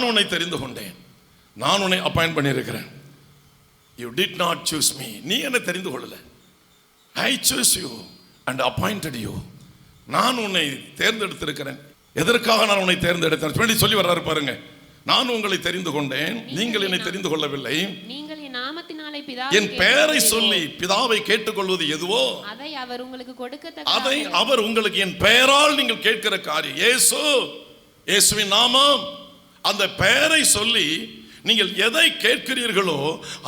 நான் உன்னை தெரிந்து கொண்டேன், நான் உன்னை அப்பாயிண்ட் பண்ணியிருக்கிறேன். You did not choose me, நீ என்னை தெரிந்து கொள்ளல. I choose you and appointed you, நான் உன்னை தேர்ந்தெடுத்திருக்கிறேன். எதற்காக நான் உன்னை தேர்ந்தெடுத்தேன் சொல்லி வர்றாரு பாருங்க. நான் உங்களை தெரிந்து கொண்டேன், நீங்கள் என்னை தெரிந்து கொள்ளவில்லை. என் பெயரை சொல்லி பிதாவை கேட்டுக்கொள்வது எதுவோ அதை அவர் உங்களுக்கு என் பெயரால் நீங்கள் கேட்கிற காரியம். இயேசுவின் நாமம், அந்த பெயரை சொல்லி நீங்கள் எதை கேட்கிறீர்களோ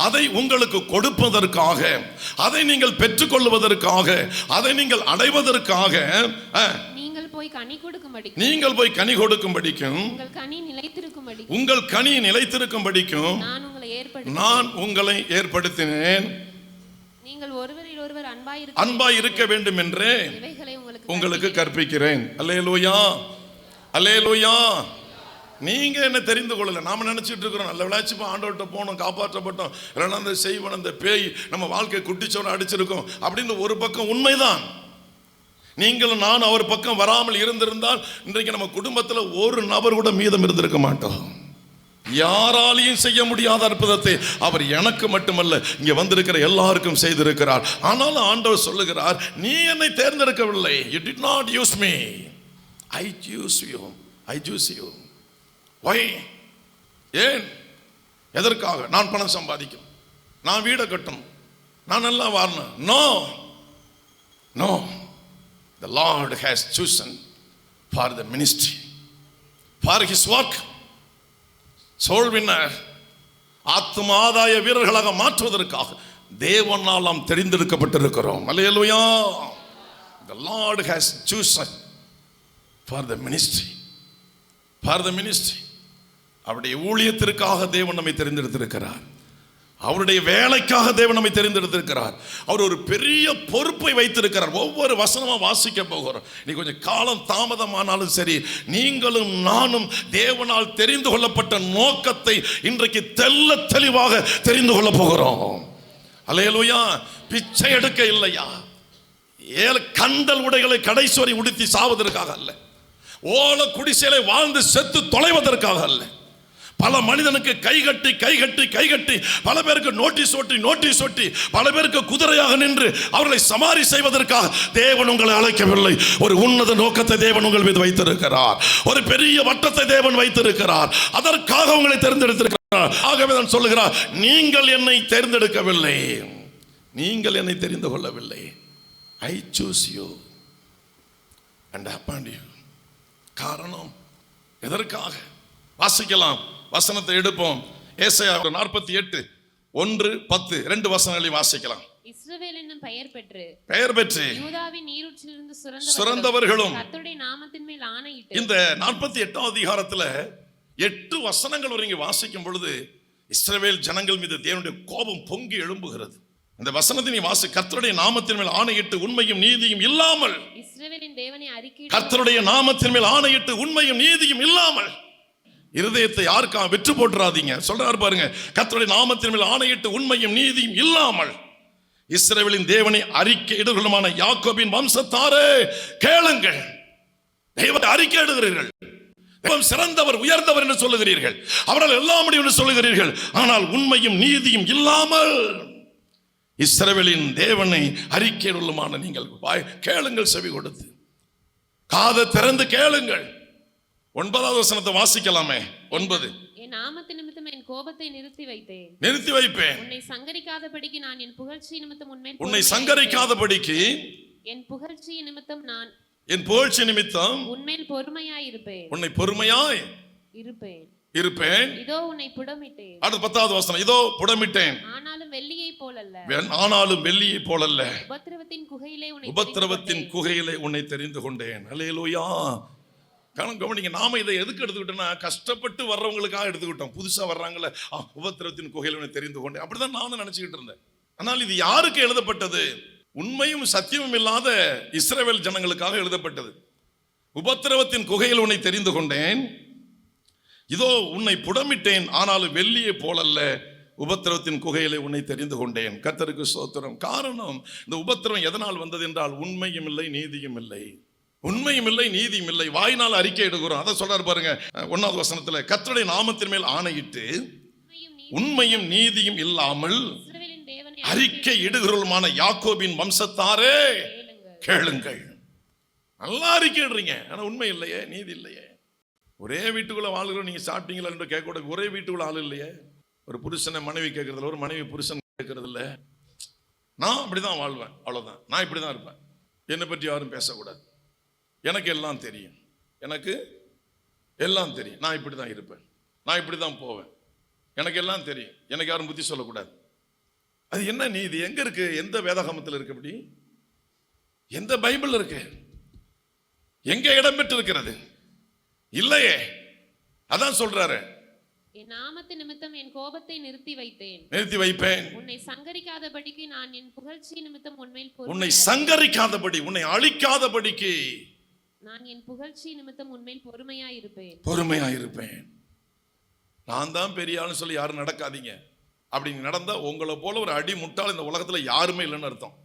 அதை உங்களுக்கு கொடுப்பதற்காக, அதை நீங்கள் பெற்றுக்கொள்வதற்காக, அதை நீங்கள் அடைவதற்காக நீங்கள் போய் கனி கொடுக்கும்படிக்கும் உங்கள் கனி நிலைத்திருக்கும்படிக்கும் நான் உங்களை ஏற்படுத்தினேன். நீங்கள் ஒருவரில் ஒருவர் அன்பாய் இருக்க வேண்டும் என்று உங்களுக்கு கற்பிக்கிறேன். அல்லேலூயா, அல்லேலூயா. நீங்க என்ன தெரிந்து கொள்ளல, நாம நினைச்சிட்டு இருக்கிறோம் நல்ல விளையாச்சு ஆண்டவர்கிட்ட போனோம், காப்பாற்றப்பட்டோம், இல்லைன்னா அந்த செய்வன் அந்த பேய் நம்ம வாழ்க்கை குட்டிச்சோட அடிச்சிருக்கோம் அப்படின்னு ஒரு பக்கம் உண்மைதான். நீங்களும் நான் அவர் பக்கம் வராமல் இருந்திருந்தால் இன்றைக்கு நம்ம குடும்பத்தில் ஒரு நபர் கூட மீதம் இருந்திருக்க மாட்டோம். யாராலையும் செய்ய முடியாத அற்புதத்தை அவர் எனக்கு மட்டுமல்ல இங்க வந்திருக்கிற எல்லாருக்கும் செய்திருக்கிறார். ஆனாலும் ஆண்டவர் சொல்லுகிறார், நீ என்னை தேர்ந்தெடுக்கவில்லை. You did not use me. I choose you. I choose you. Why? ஏன்? எதற்காக? நான் பணம் சம்பாதிக்கணும், நான் வீடை கட்டணும், நான் நல்லா வாழணும். No, no. The Lord has chosen for the ministry, for His work. Soul winner, ஆத்தும ஆதாய வீரர்களாக மாற்றுவதற்காக தேவனால் நாம் தெரிந்தெடுக்கப்பட்டிருக்கிறோம். அல்லேலூயா. The Lord has chosen for the ministry, for the ministry. அவருடைய ஊழியத்திற்காக தேவன் நம்மை தெரிந்தெடுத்திருக்கிறார். அவருடைய வேலைக்காக தேவன் நம்மை தெரிந்தெடுத்திருக்கிறார். அவர் ஒரு பெரிய பொறுப்பை வைத்திருக்கிறார். ஒவ்வொரு வசனமா வாசிக்க போகிறோம். நீ கொஞ்சம் காலம் தாமதமானாலும் சரி, நீங்களும் நானும் தேவனால் தெரிந்து கொள்ளப்பட்ட நோக்கத்தை இன்றைக்கு தெல்ல தெளிவாக தெரிந்து கொள்ள போகிறோம். அல்லேலூயா. பிச்சை எடுக்க இல்லையா, கண்டல் உடைகளை கடைசி வரை உடுத்தி சாவதற்காக அல்ல, ஓல குடிசையிலே வாழ்ந்து செத்து தொலைவதற்காக அல்ல. பல மனிதனுக்கு கைகட்டி கைகட்டி கைகட்டி பல பேருக்கு நோட்டீஸ் ஒட்டி பல பேருக்கு குதிரையாக நின்று அவர்களை சமாரி செய்வதற்காக தேவன் உங்களை அழைக்கவில்லை. ஒரு உன்னத நோக்கத்தை தேவன் உங்கள் மீது வைத்திருக்கிறார். ஒரு பெரிய வட்டத்தை தேவன் வைத்திருக்கிறார். அதற்காக உங்களை தேர்ந்தெடுத்திருக்கிறார். ஆகவே தான் சொல்லுகிறார், நீங்கள் என்னை தேர்ந்தெடுக்கவில்லை, நீங்கள் என்னை தெரிந்து கொள்ளவில்லை. I choose you and appoint you. காரணம் எதற்காக? வாசிக்கலாம், வசனத்தை எடுப்போம். ஏசாயா 48 1 10 2 வசனங்களை வாசிக்கலாம். இஸ்ரவேல் என்னும் பெயர் பெற்று யூதாவின் நீரூற்றிலிருந்து சுரந்தவர்களும் கர்த்தருடைய நாமத்தின் மேல் ஆணையிட்டு. இந்த 48ஆம் அதிகாரத்துல 8 வசனங்கள் வரைக்கும் வாசிக்கும் பொழுது இஸ்ரவேல் ஜனங்கள் மீது தேவனுடைய கோபம் பொங்கி எழும்புகிறது. இந்த வசனத்தை நீ வாசி. கர்த்தருடைய நாமத்தின் மேல் ஆணையிட்டு உண்மையும் நீதியும் இல்லாமல், இஸ்ரவேலின் தேவனை அறிக்கை, கர்த்தருடைய நாமத்தின் மேல் ஆணையிட்டு உண்மையும் நீதியும் இல்லாமல் இருதயத்தை யாருக்கா விற்று போட்டுறாதீங்க சொல்றாரு பாருங்க. கர்த்தருடைய நாமத்தின் மேல் ஆணையிட்டு உண்மையும் நீதியும் இல்லாமல் இஸ்ரவேலின் தேவனை அறிக்கையிடுகிறமான யாக்கோபின் வம்சத்தாரே கேளுங்கள். தெய்வத்தை அறிக்கையிடுகிறீர்கள், தெய்வம் சிறந்தவர் உயர்ந்தவர் என்று சொல்லுகிறீர்கள், அவரால் எல்லாம் முடியும் என்று சொல்லுகிறீர்கள். ஆனால் உண்மையும் நீதியும் இல்லாமல் இஸ்ரவேலின் தேவனை அறிக்கையிடுகிறமான நீங்கள் கேளுங்கள், செவி கொடுத்து காதை திறந்து கேளுங்கள். 9வது வசனத்தை வாசிக்கலாமே. 9. என் நாமத்தின் நிமித்தம் என் கோபத்தை நிறுத்தி வைப்பேன். உன்னை சங்கரிக்காதபடிக்கு நான் என் புகழ்ச்சி நிமித்தம் உன்னை சங்கரிக்காதபடிக்கு என் புகழ்ச்சி நிமித்தம் நான் உன்மேல் பொறுமையாய் இருப்பேன். உன்னை பொறுமையாய் இருப்பேன். இதோ உன்னை புடமிட்டேன். அடுத்த 10வது வசனம், இதோ புடமிட்டேன், ஆனாலும் வெள்ளியை போலல்ல, உபத்திரவத்தின் குகையிலே உன்னை தெரிந்து கொண்டேன். அல்லேலூயா. கவனிங்க, நாம இதை எதுக்கு எடுத்துக்கிட்டோம்னா கஷ்டப்பட்டு வர்றவங்களுக்காக எடுத்துக்கிட்டோம். புதுசா வர்றாங்களே, உபத்திரவத்தின் குகையில உன்னை தெரிந்து கொண்டேன், அப்படிதான் நானும் நினைச்சுக்கிட்டு இருந்தேன். ஆனால் இது யாருக்கு எழுதப்பட்டது? உண்மையும் சத்தியமும் இல்லாத இஸ்ரவேல் ஜனங்களுக்காக எழுதப்பட்டது. உபத்திரவத்தின் குகையில் உன்னை தெரிந்து கொண்டேன், இதோ உன்னை புடமிட்டேன், ஆனாலும் வெள்ளியை போலல்ல, உபத்திரவத்தின் குகையிலே உன்னை தெரிந்து கொண்டேன். கர்த்தருக்கு ஸ்தோத்திரம். காரணம், இந்த உபத்திரவம் எதனால் வந்தது என்றால் உண்மையும் இல்லை, நீதியும் இல்லை. உண்மையும் இல்லை, நீதியும் இல்லை, வாயினால் அறிக்கை எடுக்கிறோம். அதை சொல்றாரு பாருங்க 1வது வசனத்துல, கர்த்தருடைய நாமத்தின் மேல் ஆணையிட்டு உண்மையும் நீதியும் இல்லாமல் இஸ்ரவேலின் தேவனை அறிக்கை இடுகிறவருமான யாக்கோபின் வம்சத்தாரே கேளுங்கள். நல்லா அறிக்கை இடுறீங்க, ஆனா உண்மை இல்லையே, நீதி இல்லையே. ஒரே வீட்டுக்குள்ள வாழ்கிறோம், நீங்க சாப்பிட்டீங்களா என்று கேட்க கூட ஒரே வீட்டுக்குள்ள ஆள் இல்லையே. ஒரு புருஷனை மனைவி கேட்கறதில்ல, ஒரு மனைவி புருஷன் கேட்கறது இல்லை. நான் அப்படிதான் வாழ்வேன், அவ்வளவுதான். நான் இப்படிதான் இருப்பேன், என்னை பற்றி யாரும் பேசக்கூடாது, எனக்கு எல்லாம் தெரியும், எனக்கு எல்லாம் தெரியும், நான் இப்படிதான் இருப்பேன், நான் இப்படிதான் போவேன், எனக்கு எல்லாம் தெரியும், எனக்கு யாரும் புத்தி சொல்லக்கூடாது. அது என்ன நீதி? எங்க இருக்கு? எந்த வேதாகமத்தில் இருக்கு? அப்படி எந்த பைபிள் இருக்கு? எங்க இடம் பெற்று இருக்கிறது? இல்லையே. அதான் சொல்றாரு, என் நாமத்து நிமித்தம் என் கோபத்தை நிறுத்தி வைப்பேன், உன்னை சங்கரிக்காதபடிக்கு நான் என் புகழ்ச்சி நிமித்தம் உன்மேல் உன்னை சங்கரிக்காதபடி, உன்னை அழிக்காதபடிக்கு நான் என் புகழ்ச்சி நிமித்தம் உன்மேல் பொறுமையாயிருப்பேன். நான் தான் பெரிய ஆளுன்னு சொல்லி யாரும் நடக்காதீங்க. அப்படி நடந்தா உங்களை போல ஒரு அடி முட்டாள் இந்த உலகத்துல யாருமே இல்லைன்னு அர்த்தம்.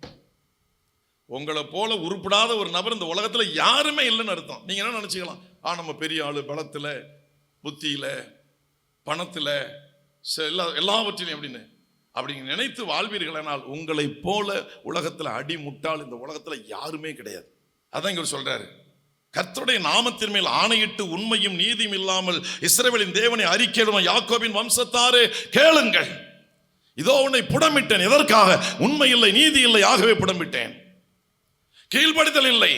உங்களை போல உருப்படாத ஒரு நபர் இந்த உலகத்துல யாருமே இல்லைன்னு அர்த்தம். நீங்க என்ன நினைச்சுக்கலாம், நம்ம பெரிய ஆளு, பலத்துல, புத்தியில, பணத்துல, எல்லாவற்றிலும் அப்படின்னு அப்படி நினைத்து வாழ்வீர்களானால் உங்களை போல உலகத்துல அடி முட்டாள் இந்த உலகத்துல யாருமே கிடையாது. அதான் இங்க சொல்றாரு, கர்த்தருடைய நாமத்தின் மேல் ஆணையிட்டு உண்மையும் நீதியும் இல்லாமல் இஸ்ரவேலின் தேவனை அறிக்கையிடும் யாக்கோபின் வம்சத்தாரே கேளுங்கள். இதோ உன்னை புடமிட்டேன். எதற்காக? உண்மை இல்லை, நீதி இல்லை, ஆகவே புடமிட்டேன். கீழ்ப்படுதல் இல்லை,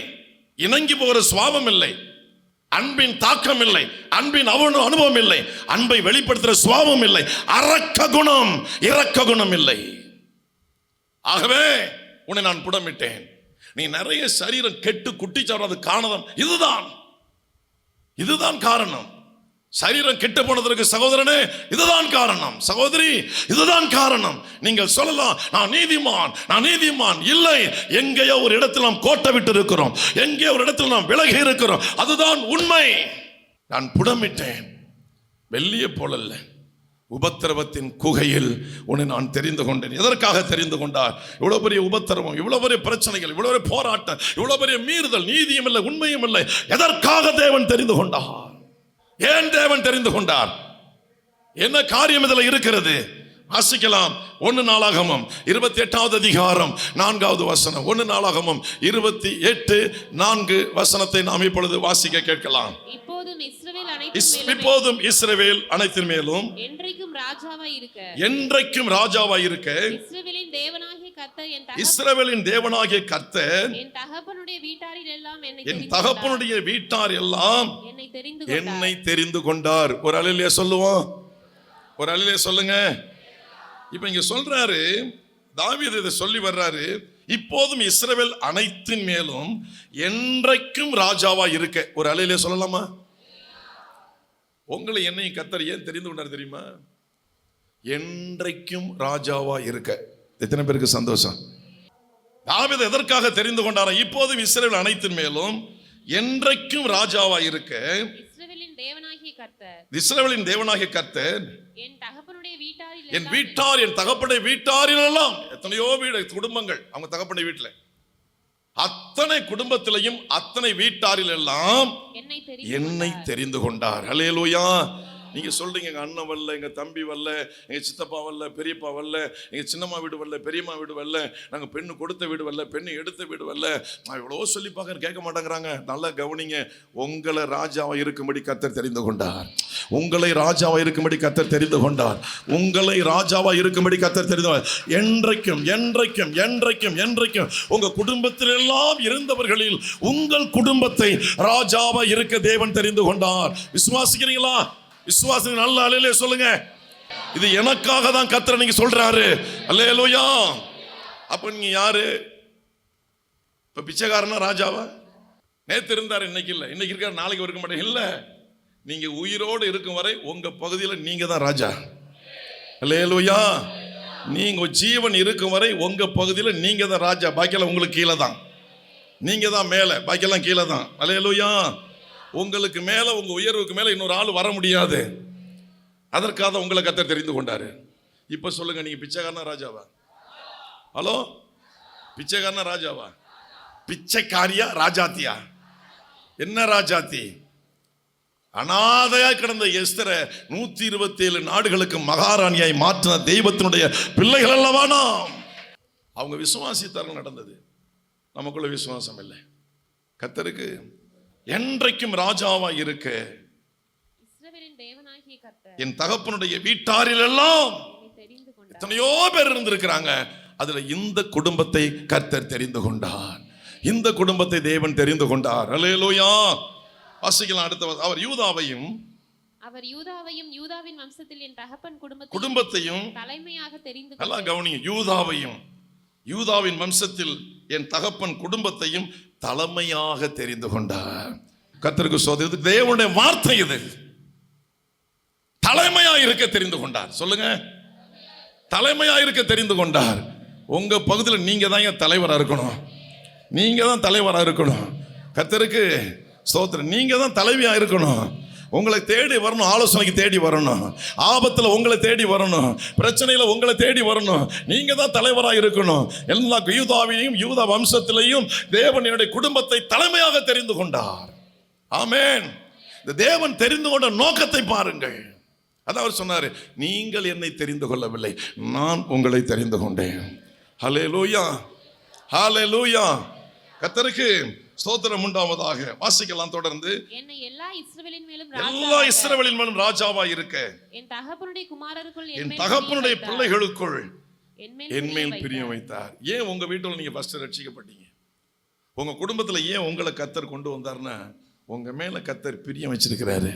இணங்கி போகிற சுவாபம் இல்லை, அன்பின் தாக்கம் இல்லை, அன்பின் அனுபவம் இல்லை, அன்பை வெளிப்படுத்துகிற சுவாபம் இல்லை, இரக்க குணம் இல்லை. ஆகவே உன்னை நான் புடமிட்டேன். நீ நிறைய சரீரம் கெட்டு குட்டிச்சாவது காரணம் இதுதான் காரணம். சரீரம் கெட்டு போனதற்கு சகோதரனே இதுதான் காரணம், சகோதரி இதுதான் காரணம். நீங்கள் சொல்லலாம், நான் நீதிமான் இல்லை. எங்கேயோ ஒரு இடத்தில் நாம் கோட்டை விட்டு இருக்கிறோம், எங்கேயோ ஒரு இடத்தில் நாம் விலகி இருக்கிறோம். அதுதான் உண்மை. நான் புடமிட்டேன், வெள்ளிய போலல்ல, உபத்திரவத்தின் குகையில் உன்னை நான் தெரிந்து கொண்டேன். எதற்காக தெரிந்து கொண்டார்? இவ்வளவு பெரிய உபத்திரவம், இவ்வளவு பெரிய பிரச்சனைகள், இவ்வளவு பெரிய போராட்டம், இவ்வளவு பெரிய மீறுதல், நீதியும் இல்லை, உண்மையும் இல்லை. எதற்காக தேவன் தெரிந்து கொண்டார்? ஏன் தேவன் தெரிந்து கொண்டார்? என்ன காரியம் இதில் இருக்கிறது? வாசிக்கலாம். 1 நாளாகமம் 28வது அதிகாரம் 4வது வசனம். 1 நாளாகமம் 28:4 வசனத்தை நாம் இப்பொழுது வாசிக்க கேட்கலாம். இப்போதும் இஸ்ரவேல் அனைத்தின் மேலும் என்றைக்கும் ராஜாவாய் இருக்க இஸ்ரவேலின் தேவனாகிய கர்த்தர் என் தகப்பனுடைய வீட்டார் எல்லாம் என்னை தெரிந்து கொண்டார். ஒரு அல்லேலூயா சொல்லுவோம், ஒரு அல்லேலூயா சொல்லுங்க. இப்ப இங்க சொல்றாரு, தாவீது இதை சொல்லி வர்றாரு, இப்போதும் இஸ்ரவேல் அனைத்தின் மேலும் என்றைக்கும் ராஜாவா இருக்க. ஒரு அல்லேலூயா சொல்லலாமா? உங்களை என்னையும் கர்த்தர் ஏன் தெரிந்து கொண்டார் தெரியுமா? என்றைக்கும் ராஜாவா இருக்க. எத்தனை பேருக்கு சந்தோஷம்? தாவீது எதற்காக தெரிந்து கொண்டாரா? இப்போதும் இஸ்ரவேல் அனைத்தின் மேலும் என்றைக்கும் ராஜாவா இருக்க இஸ்ரவேலின் தேவனாகிய கர்த்தர் என் வீட்டார், என் தகப்பனுடைய வீட்டாரில் எல்லாம், எத்தனையோ வீடு குடும்பங்கள் அவங்க தகப்பனுடைய வீட்டுல, அத்தனை குடும்பத்திலையும் அத்தனை வீட்டாரில் எல்லாம் என்னை தெரிந்து கொண்டார். அல்லேலூயா. நீங்க சொல்றீங்க, எங்க அண்ணன் வரல, எங்க தம்பி வரல, எங்க சித்தப்பா வரல, பெரியப்பா வரல, எங்க சின்னம்மா வீடு வரல, பெரியம்மா வீடு வரல, நாங்க பெண்ணு கொடுத்த வீடு வரல, பெண்ணு எடுத்த வீடு வரல, நான் இவ்வளோ சொல்லி பார்க்க கேட்க மாட்டேங்கிறாங்க. நல்லா கவனிங்க, உங்களை ராஜாவா இருக்கும்படி கர்த்தர் தெரிந்து கொண்டார். உங்களை ராஜாவா இருக்கும்படி கர்த்தர் தெரிந்து கொண்டார். உங்களை ராஜாவா இருக்கும்படி கர்த்தர் தெரிந்து கொண்டார். என்றைக்கும் என்றைக்கும் என்றைக்கும் என்றைக்கும் உங்க குடும்பத்தில் எல்லாம் இருந்தவர்களில் உங்கள் குடும்பத்தை ராஜாவா இருக்க தேவன் தெரிந்து கொண்டார். விசுவாசிக்கிறீங்களா? விசுவாசம் நல்ல அல்லேலூயா சொல்லுங்க. இது எனக்காக தான் கர்த்தர் நீங்க சொல்றாரு. அல்லேலூயா. அப்ப நீங்க யாரு? இப்ப பிச்சைக்காரனா ராஜாவா? நேத்து இருந்தார், இன்னைக்கு இல்ல. இன்னைக்கு இருக்காரு, நாளைக்கு இருக்க மாட்டேன் இல்ல. நீங்க உயிரோடு இருக்கும் வரை உங்க பகுதியில் நீங்க தான் ராஜா. அல்லேலூயா. நீங்க ஜீவன் இருக்கும் வரை உங்க பகுதியில் நீங்க தான் ராஜா. பாக்கியெல்லாம் உங்களுக்கு கீழே தான். நீங்க தான் மேல, பாக்கியெல்லாம் கீழே தான். அல்லேலூயா. உங்களுக்கு மேல, உங்க உயர்வுக்கு மேல இன்னொரு ஆள் வர முடியாது. அதற்காக உங்களை கர்த்தர் தெரிந்து கொண்டாரு. இப்ப சொல்லுங்க, நீங்க பிச்சைக்காரனா ராஜாவா? ஹலோ, பிச்சைக்காரனா ராஜாவா? பிச்சைக்காரியா ராஜாத்தியா? என்ன ராஜாத்தி? அனாதையா கிடந்த எஸ்தரை 127 நாடுகளுக்கு மகாராணியாய் மாற்றின தெய்வத்தினுடைய பிள்ளைகள் அல்லவா நாம். அவங்க விசுவாசித்தார்கள், நடந்தது. நமக்குள்ள விசுவாசம் இல்லை. கர்த்தருக்கு என்றைக்கும் ராஜாவா இருக்க இஸ்ரவேலின் தேவனாகிய கர்த்தர் என் தகப்பனுடைய வீட்டாரில் எல்லாம் என்னை தெரிந்து கொண்டார். எத்தனையோ பேர் இருந்திருக்கிறாங்க. அதுல இந்த குடும்பத்தை கர்த்தர் தெரிந்து கொண்டார். இந்த குடும்பத்தை தேவன் தெரிந்து கொண்டார். அல்லேலூயா. வாசிக்கலாம் அடுத்த. அவர் யூதாவையும் யூதாவின் வம்சத்தில் என் தகப்பன் குடும்பத்தையும் தலைமையாக தெரிந்து கொண்டார். நல்லா கவனிங்க. யூதாவின் வம்சத்தில் என் தகப்பன் குடும்பத்தையும் தலைமையாக தெரிந்து கொண்டார். கர்த்தருக்கு ஸ்தோத்திரம். இது தேவனுடைய வார்த்தை. இது தலைமையா இருக்க தெரிந்து கொண்டார். சொல்லுங்க, தலைமையா இருக்க தெரிந்து கொண்டார். உங்க பகுதியில் நீங்க தான் தலைவரா இருக்கணும். நீங்க தான் தலைவரா இருக்கணும். கர்த்தருக்கு ஸ்தோத்திரம். நீங்க தான் தலைவியா இருக்கணும். உங்களை தேடி வரணும், ஆலோசனைக்கு தேடி வரணும், ஆபத்துல உங்களை தேடி வரணும், பிரச்சனையில உங்களை தேடி வரணும். நீங்க தான் தலைவராக இருக்கணும். எல்லா யூதாவையும் யூதா வம்சத்திலையும் தேவன் என்னுடைய குடும்பத்தை தலைமையாக தெரிந்து கொண்டார். ஆமென். இந்த தேவன் தெரிந்து கொண்ட நோக்கத்தை பாருங்கள். அதான் அவர் சொன்னாரு, நீங்கள் என்னை தெரிந்து கொள்ளவில்லை, நான் உங்களை தெரிந்து கொண்டேன். ஹல்லேலூயா, ஹல்லேலூயா. கர்த்தருக்கு ஸ்தோத்திரம் உண்டாவதாக. வாசிக்கலாம் தொடர்ந்து. என்னை எல்லா இஸ்ரவேலின் மேலும் ராஜாவா இருக்க என் தகப்பனுடைய குமாரருக்குள் என் தகப்பனுடைய பிள்ளைகளுக்குள் என் மேல் பிரியம் வைத்தார். ஏன் உங்க வீட்டில் நீங்க ஃபர்ஸ்ட் ரட்சிக்கப்பட்டீங்க? உங்க குடும்பத்துல ஏன் உங்களை கர்த்தர் கொண்டு வந்தார்னா, உங்க மேல கர்த்தர் பிரியம் வச்சிருக்கிறாரு.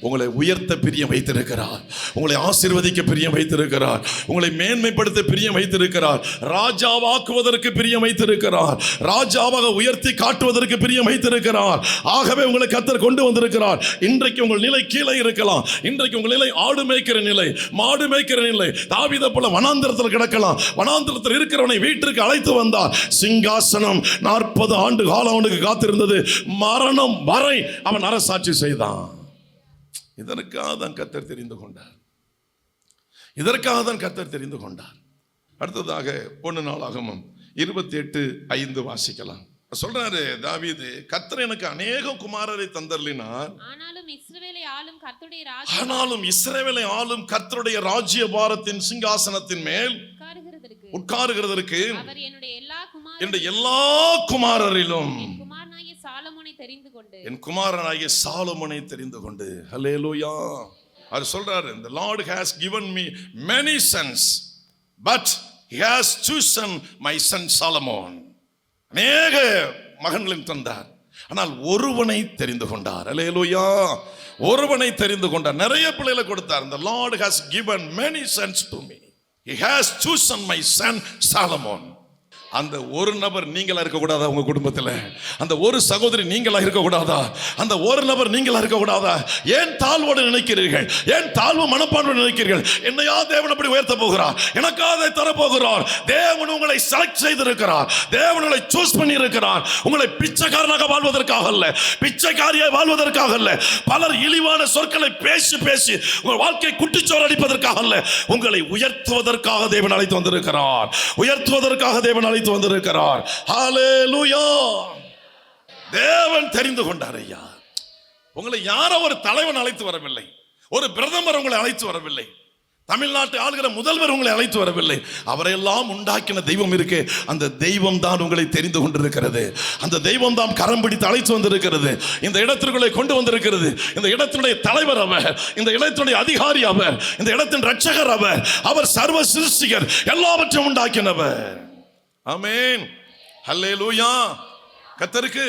உங்களை உயர்த்த பிரியம் வைத்திருக்கிறார். உங்களை ஆசீர்வதிக்க பிரியம் வைத்திருக்கிறார். உங்களை மேன்மைப்படுத்த பிரியம் வைத்திருக்கிறார். ராஜாவாக்குவதற்கு பிரியம் வைத்திருக்கிறார். ராஜாவாக உயர்த்தி காட்டுவதற்கு பிரியம் வைத்திருக்கிறார். ஆகவே உங்களை கர்த்தர் கொண்டு வந்திருக்கிறார். இன்றைக்கு உங்கள் நிலை கீழே இருக்கலாம். இன்றைக்கு உங்கள் நிலை ஆடு மேய்க்கிற நிலை, மாடு மேய்க்கிற நிலை. தாவீதை போல வனாந்திரத்தில் கிடக்கலாம். வனாந்திரத்தில் இருக்கிறவனை வீட்டிற்கு அழைத்து வந்தார். சிங்காசனம் 40 ஆண்டு காலம் அவனுக்கு காத்திருந்தது. மரணம் வரை அவன் அரசாட்சி செய்தான். இதற்காக தான் கர்த்தர் தெரிந்து கொண்டார். இதற்காக தான் கர்த்தர் தெரிந்து கொண்டார். அடுத்ததாக 1 நாளாகமம் 28:5 வாசிக்கலாம். சொல்றாரு தாவீது, கர்த்தர் எனக்கு அநேக குமாரரை தந்தருளினார், ஆனாலும் இஸ்ரவேலை ஆளும் கர்த்தருடைய ராஜ்ய பாரத்தின் சிங்காசனத்தின் மேல் உட்காருகிறதற்கு என்னுடைய எல்லா குமாரரிலும் என் குமாரனாகிய சாலமோனை தெரிந்து கொண்டு. ஹல்லேலூயா. அவர் சொல்றாரு, the Lord has given me many sons but he has chosen my son Solomon. அநேக மகன்களையும் தந்தார், ஆனால் ஒருவனை தெரிந்து கொண்டார். ஹல்லேலூயா. ஒருவனை தெரிந்து கொண்டார். நிறைய பிள்ளைகளை கொடுத்தார். the Lord has given many sons to me, he has chosen my son Solomon. அந்த ஒரு நபர் நீங்களா இருக்க கூடாதா? உங்க குடும்பத்தில் அந்த ஒரு சகோதரி நீங்களா இருக்க கூடாதா? அந்த ஒரு நபர் நீங்களா இருக்க கூடாதா? ஏன் தாழ்வோடு நினைக்கிறீர்கள்? ஏன் தாழ்வு மனப்பான்மை நினைக்கிறீர்கள்? என்னையா தேவன் அப்படி உயர்த்த போகிறார், எனக்கா அதை தரப்போகிறார். தேவன் உங்களை செலக்ட் செய்திருக்கிறார். தேவன் உங்களை சூஸ் பண்ணி இருக்கிறார். உங்களை பிச்சைக்காரனாக வாழ்வதற்காக அல்ல, பிச்சைக்காரியாக வாழ்வதற்காக அல்ல, பலர் இழிவான சொற்களை பேசி பேசி உங்கள் வாழ்க்கை குட்டிச்சோறு அடிப்பதற்காக அல்ல, உங்களை உயர்த்துவதற்காக தேவன் அழைத்து வந்திருக்கிறார். உயர்த்துவதற்காக தேவன் அழைத்து வந்திருக்கிறார். ஹல்லேலூயா. தேவன் தெரிந்து கொண்டார். ஐயா, உங்களை யாரோ ஒரு தலைவன் அழைத்து வரவில்லை, ஒரு பிரதமர் உங்களை அழைத்து வரவில்லை, தமிழ்நாட்டை ஆளுகிற முதல்வர் உங்களை அழைத்து வரவில்லை. அவரையெல்லாம் உண்டாக்கின தெய்வம் இருக்கு. அந்த தெய்வம் தான் உங்களை தெரிந்து கொண்டிருக்கிறது. அந்த தெய்வம் தான் கரம் பிடித்து அழைத்து வந்திருக்கிறது. இந்த இடத்திற்குள்ளே கொண்டு வந்திருக்கிறது. இந்த இடத்தினுடைய தலைவர் அவர், இந்த இடத்தினுடைய அதிகாரி அவர், இந்த இடத்தின் ரட்சகர் அவர். அவர் சர்வ சிருஷ்டிகர், எல்லாவற்றையும் உண்டாக்கினவர். ஆமென். ஹல்லேலூயா. கர்த்தருக்கு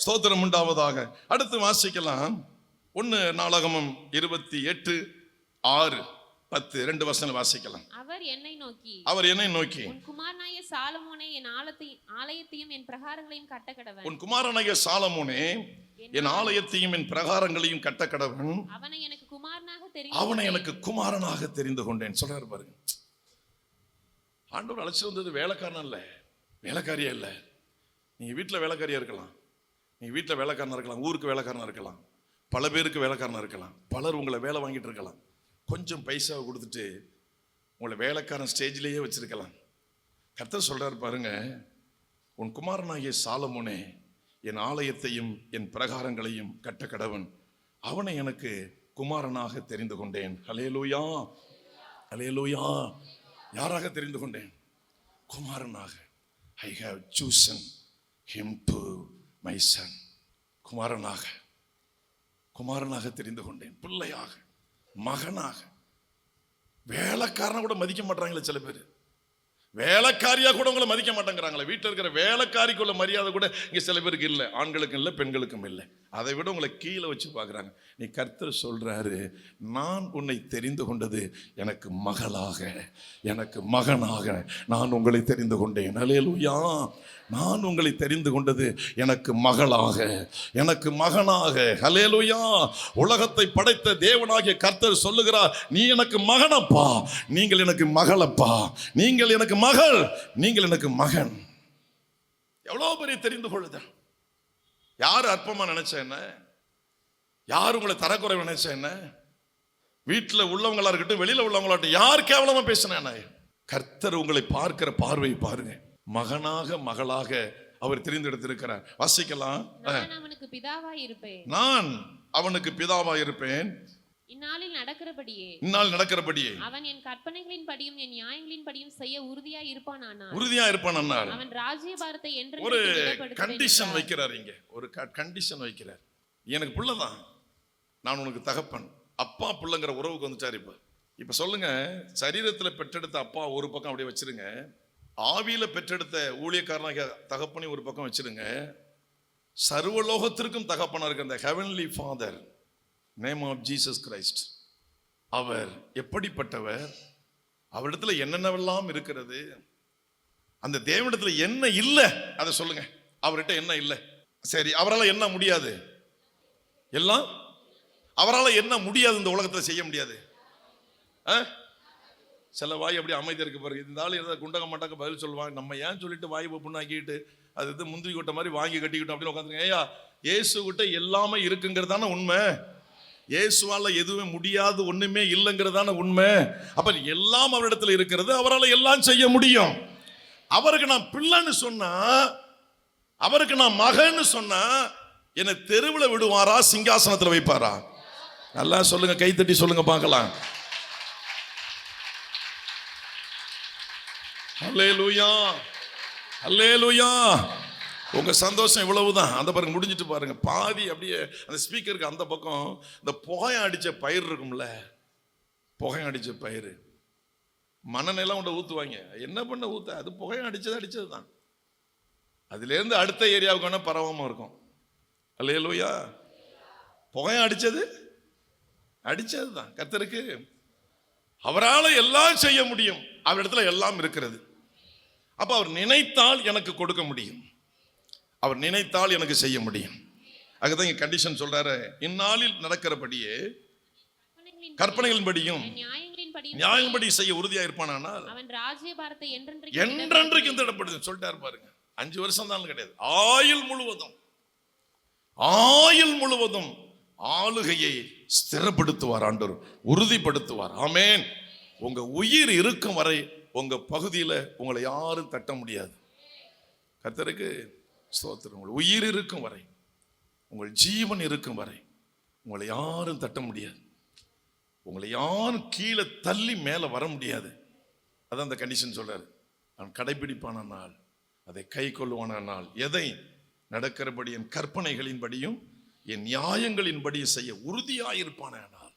ஸ்தோத்திரம் உண்டாவதாக. அடுத்து வாசிக்கலாம் 1 நாளாகமம் 28:6-10 2 வசனம் வாசிக்கலாம். அவர் என்னை நோக்கி உன் குமாரனாகிய சாலமோனே என் ஆலயத்தையும் என் பிரகாரங்களையும் கட்ட கடவன். உன் குமாரனாகிய சாலமோனே என் ஆலயத்தையும் என் பிரகாரங்களையும் கட்ட கடவன். அவனை எனக்கு குமாரனாக தெரிந்து கொண்டேன். சொல்றாரு பாருங்க. ஆண்டவர் அழைச்சி வந்தது வேலைக்காரன் அல்ல, வேலைக்காரியா இல்லை. நீங்க வீட்டில் வேலைக்காரியா இருக்கலாம், நீங்க வீட்டில் வேலைக்காரனா இருக்கலாம், ஊருக்கு வேலைக்காரனா இருக்கலாம், பல பேருக்கு வேலைக்காரனா இருக்கலாம். பலர் உங்களை வேலை வாங்கிட்டு இருக்கலாம். கொஞ்சம் பைசாவை கொடுத்துட்டு உங்களை வேலைக்காரன் ஸ்டேஜ்லேயே வச்சிருக்கலாம். கர்த்தர் சொல்றாரு பாருங்க, உன் குமாரனாகிய சாலமோனே என் ஆலயத்தையும் என் பிரகாரங்களையும் கட்ட கடவன். அவனை எனக்கு குமாரனாக தெரிந்து கொண்டேன். ஹல்லேலூயா, ஹல்லேலூயா. யாராக தெரிந்து கொண்டேன்? குமாரனாக. I have chosen him to my son. குமாரனாக, குமாரனாக தெரிந்து கொண்டேன். பிள்ளையாக, மகனாக. வேலைக்காரனை கூட மதிக்க மாட்டாங்களே சில பேர். வேலைக்காரியா கூட உங்களை மதிக்க மாட்டேங்கிறாங்களே. வீட்டில் இருக்கிற வேலைக்காரிக்குள்ள மரியாதை கூட இங்கே சில பேருக்கு இல்லை. ஆண்களுக்கும் இல்லை, பெண்களுக்கும் இல்லை. அதை விட உங்களை கீழே வச்சு பார்க்குறாங்க. நீ கர்த்தர் சொல்றாரு, நான் உன்னை தெரிந்து கொண்டது எனக்கு மகளாக, எனக்கு மகனாக நான் உங்களை தெரிந்து கொண்டேன். ஹல்லேலூயா. நான் உங்களை தெரிந்து கொண்டது எனக்கு மகளாக, எனக்கு மகனாக. ஹல்லேலூயா. உலகத்தை படைத்த தேவனாகிய கர்த்தர் சொல்லுகிறார், நீ எனக்கு மகனப்பா, நீங்கள் எனக்கு மகளப்பா, நீங்கள் எனக்கு மகள், நீங்கள் எனக்கு மகன். எவ்வளவு பெரிய தெரிந்து கொள்ளுதல். யாரு அற்பமா நினைச்ச என்ன? யார் உங்களை தரக்குறைவு நினைச்ச என்ன? வீட்டில் உள்ளவங்களா இருக்கட்டும், வெளியில உள்ளவங்களாட்டும், யார் கேவலமா பேசின என்ன? கர்த்தர் உங்களை பார்க்கிற பார்வை பாருங்க. மகனாக, மகளாக அவர் தெரிந்தெடுத்திருக்கிறார். வாசிக்கலாம். நான் அவனுக்கு பிதாவாய் இருப்பேன். நான் அவனுக்கு பிதாவாய் இருப்பேன். இந்நாளில் நடக்கிறபடியே, இந்நாள் நடக்கிறபடியே அவன் என் கற்பனைகளின் படியும் என் நியாயங்களின் படியும் செய்ய உறுதியாய் இருப்பானானால், உறுதியா இருப்பானானால் அவன் ராஜ்யபாரத்தை என்று ஒரு கண்டிஷன் வைக்கிறார். இங்க ஒரு கண்டிஷன் வைக்கிறார். எனக்கு புள்ளதான், நான் உனக்கு தகப்பன். அப்பா புள்ளங்கிற உறவுக்கு வந்துட்டார். இப்ப சொல்லுங்க, சரீரத்தில் பெற்றெடுத்த அப்பா ஒரு பக்கம் அப்படியே வச்சிருங்க, ஆவியில பெற்றெடுத்த ஊழியக்காரனாக தகப்பனை ஒரு பக்கம் வச்சிருங்க, சர்வலோகத்திற்கும் தகப்பனா இருக்க அந்த heavenly father, name of Jesus Christ, அவர் எப்படிப்பட்டவர், அவரிடத்துல என்னென்னவெல்லாம் இருக்கிறது, அந்த தேவனிடத்துல என்ன இல்லை அதை சொல்லுங்க. அவர்கிட்ட என்ன இல்லை? சரி, அவரால் என்ன முடியாது? எல்லாம் அவரால் என்ன முடியாது? இந்த உலகத்தில் செய்ய முடியாது. சில வாய் அப்படி அமைதியாக இருக்கு பாருங்க. இருந்தாலும் ஏதாவது குண்டக மாட்டாக்க பதில் சொல்லுவாங்க. நம்ம ஏன் சொல்லிட்டு வாய் புண்ணாக்கிட்டு அது இது முந்திரி கொட்டை மாதிரி வாங்கி கட்டிக்கிட்டோம் அப்படின்னு உட்காந்துருங்க. ஏயா, இயேசு கிட்ட எல்லாமே இருக்குங்கிறதான உண்மை. இயேசுவால எதுவுமே முடியாது, ஒண்ணுமே இல்லைங்கிறதான உண்மை. அப்ப எல்லாம் அவரிடத்துல இருக்கிறது, அவரால் எல்லாம் செய்ய முடியும். அவருக்கு நான் பிள்ளைன்னு சொன்னா, அவருக்கு நான் மகன்னு சொன்னா, என்னை தெருவில் விடுவாரா, சிங்காசனத்தில் வைப்பாரா? நல்லா சொல்லுங்க, கைத்தட்டி சொல்லுங்க பார்க்கலாம். அல்லேலூயா, அல்லேலூயா. உங்க சந்தோஷம் இவ்வளவுதான். அந்த பாருங்க, முடிஞ்சிட்டு பாருங்க. பாதி அப்படியே அந்த ஸ்பீக்கருக்கு அந்த பக்கம் இந்த புகை அடிச்ச பயிர் இருக்கும்ல, புகை அடிச்ச பயிர் மண்ணெல்லாம் கொண்டு ஊத்துவாங்க. என்ன பண்ண ஊத்த, அது புகை அடிச்சது தான். அதுல இருந்து அடுத்த ஏரியாவுக்கு வேணா பரவாம இருக்கும். அல்லேலூயா. புகை அடிச்சது தான். கர்த்தருக்கு அவரால் எல்லாம் செய்ய முடியும். அவரிடத்துல எல்லாம் இருக்கிறது. அப்ப அவர் நினைத்தால் எனக்கு கொடுக்க முடியும், அவர் நினைத்தால் எனக்கு செய்ய முடியும். அதுதான் இங்க கண்டிஷன் சொல்றாரு, இந்நாளில் நடக்கிறபடியே கற்பனைகளின்படியும் நியாயம்படி செய்ய உறுதியா இருப்பானால் அவன் ராஜ்யபாரத்தை என்றென்றைக்கு இந்த இடப்படுது சொல்லிட்டாரு பாருங்க. 5 வருஷம் தான் கிடையாது, ஆயுள் முழுவதும் ஆளுகையை ஸ்திரப்படுத்துவார் ஆண்டவர், உறுதிப்படுத்துவார். ஆமென். உங்க உயிர் இருக்கும் வரை உங்க பகுதியில் உங்களை யாரும் தட்ட முடியாது. கர்த்தருக்கு ஸ்தோத்திரம். உங்கள் உயிர் இருக்கும் வரை, உங்கள் ஜீவன் இருக்கும் வரை உங்களை யாரும் தட்ட முடியாது. உங்களை யாரும் கீழே தள்ளி மேலே வர முடியாது. அதான் அந்த கண்டிஷன் சொல்றாரு. நான் கடைபிடிப்பானால், அதை கை கொள்ளுவானால், எதை நடக்கிறபடி என் கற்பனைகளின்படியும் என் நியாயங்களின்படியும் செய்ய உறுதியாயிருப்பானால்